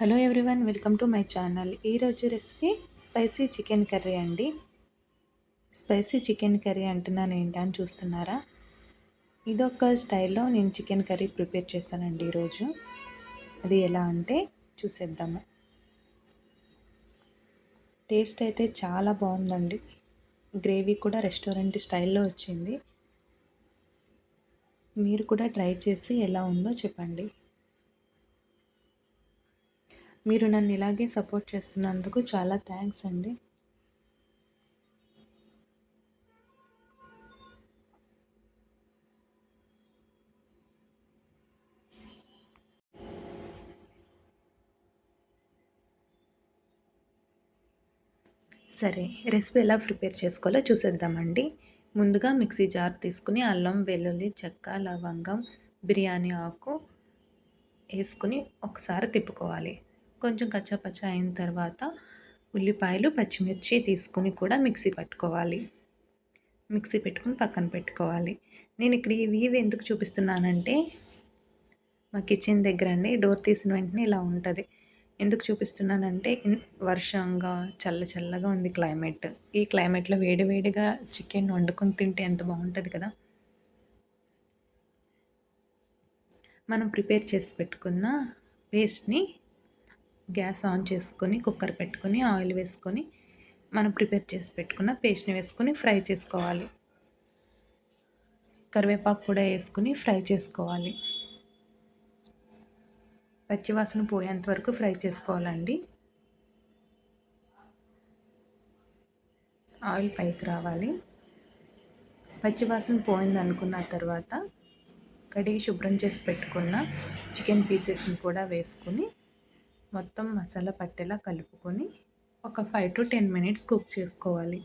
Hello everyone, welcome to my channel. ఈరోజు recipe spicy chicken curry అండి. Spicy chicken curry అంటున్నాను ఏంటని చూస్తున్నారా? ఇదొక స్టైల్లో నేను చికెన్ కర్రీ ప్రిపేర్ చేశానండి ఈరోజు. అది ఎలా అంటే చూసేద్దాము. టేస్ట్ అయితే చాలా బాగుందండి. గ్రేవీ కూడా రెస్టారెంట్ స్టైల్లో వచ్చింది. మీరు కూడా ట్రై చేసి ఎలా ఉందో చెప్పండి. మీరు నన్ను ఇలాగే సపోర్ట్ చేస్తున్నందుకు చాలా థ్యాంక్స్ అండి. సరే, రెసిపీ ఎలా ప్రిపేర్ చేసుకోవాలో చూసేద్దామండి. ముందుగా మిక్సీ జార్ తీసుకుని అల్లం, వెల్లుల్లి, చెక్క, లవంగం, బిర్యానీ ఆకు వేసుకుని ఒకసారి తిప్పుకోవాలి. కొంచెం కచ్చాపచ్చ అయిన తర్వాత ఉల్లిపాయలు, పచ్చిమిర్చి తీసుకుని కూడా మిక్సీ పట్టుకోవాలి. మిక్సీ పెట్టుకుని పక్కన పెట్టుకోవాలి. నేను ఇక్కడ ఇవి ఎందుకు చూపిస్తున్నానంటే, మా కిచెన్ దగ్గర అండి డోర్ తీసిన వెంటనే ఇలా ఉంటుంది. ఎందుకు చూపిస్తున్నానంటే, వర్షంగా చల్లగా ఉంది క్లైమేట్. ఈ క్లైమేట్లో వేడివేడిగా చికెన్ వండుకొని తింటే ఎంత బాగుంటుంది కదా. మనం ప్రిపేర్ చేసి పెట్టుకున్న పేస్ట్ని గ్యాస్ ఆన్ చేసుకొని కుక్కర్ పెట్టుకొని ఆయిల్ వేసుకొని మనం ప్రిపేర్ చేసి పెట్టుకున్న పేస్ట్ని వేసుకొని ఫ్రై చేసుకోవాలి. కరివేపాకు కూడా వేసుకుని ఫ్రై చేసుకోవాలి. పచ్చివాసన పోయేంత వరకు ఫ్రై చేసుకోవాలండి. ఆయిల్ పైకి రావాలి. పచ్చివాసన పోయింది అనుకున్న తర్వాత కడిగి శుభ్రం చేసి పెట్టుకున్న చికెన్ పీసెస్ని కూడా వేసుకొని మొత్తం మసాలా పట్టేలా కలుపుకొని ఒక 5 to 10 minutes కుక్ చేసుకోవాలి.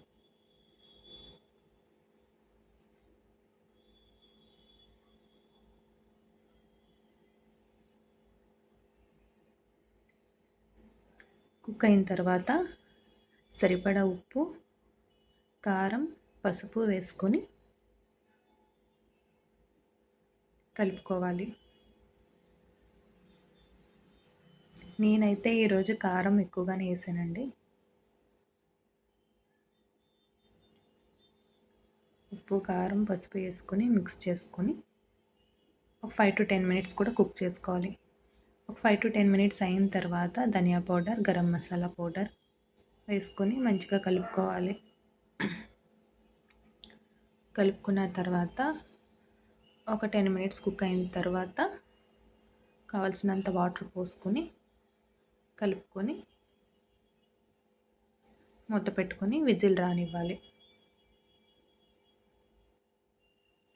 కుక్ అయిన తర్వాత సరిపడా ఉప్పు, కారం, పసుపు వేసుకొని కలుపుకోవాలి. నేనైతే ఈరోజు కారం ఎక్కువగానే వేసానండి. ఉప్పు, కారం, పసుపు వేసుకొని మిక్స్ చేసుకొని ఒక 5 to 10 minutes కూడా కుక్ చేసుకోవాలి. ఒక 5 to 10 minutes అయిన తర్వాత ధనియా పౌడర్, గరం మసాలా పౌడర్ వేసుకొని మంచిగా కలుపుకోవాలి. కలుపుకున్న తర్వాత ఒక 10 minutes కుక్ అయిన తర్వాత కావాల్సినంత వాటర్ పోసుకొని కలుపుకొని మూత పెట్టుకొని విజిల్ రానివ్వాలి.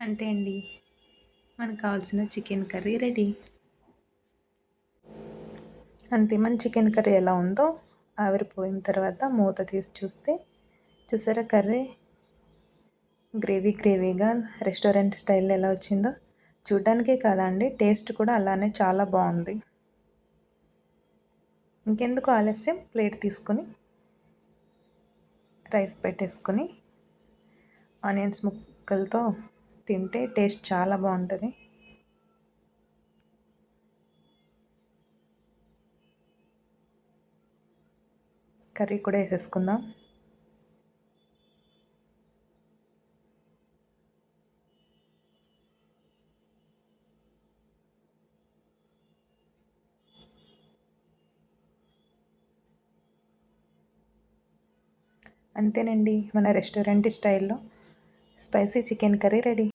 అంతే అండి, మనకు కావాల్సిన చికెన్ కర్రీ రెడీ. అంతే, మన చికెన్ కర్రీ ఎలా ఉందో ఆవిరిపోయిన తర్వాత మూత తీసి చూస్తే చూసారా కర్రీ గ్రేవీగా రెస్టారెంట్ స్టైల్లో ఎలా వచ్చిందో. చూడ్డానికే కాదండి, టేస్ట్ కూడా అలానే చాలా బాగుంది. ఇంకెందుకు ఆలస్యం, ప్లేట్ తీసుకొని రైస్ పెట్టేసుకొని ఆనియన్స్ ముక్కలతో తింటే టేస్ట్ చాలా బాగుంటుంది. కర్రీ కూడా వేసేసుకుందాం. అంతేనండి, మన రెస్టారెంట్ స్టైల్లో స్పైసీ చికెన్ కర్రీ రెడీ.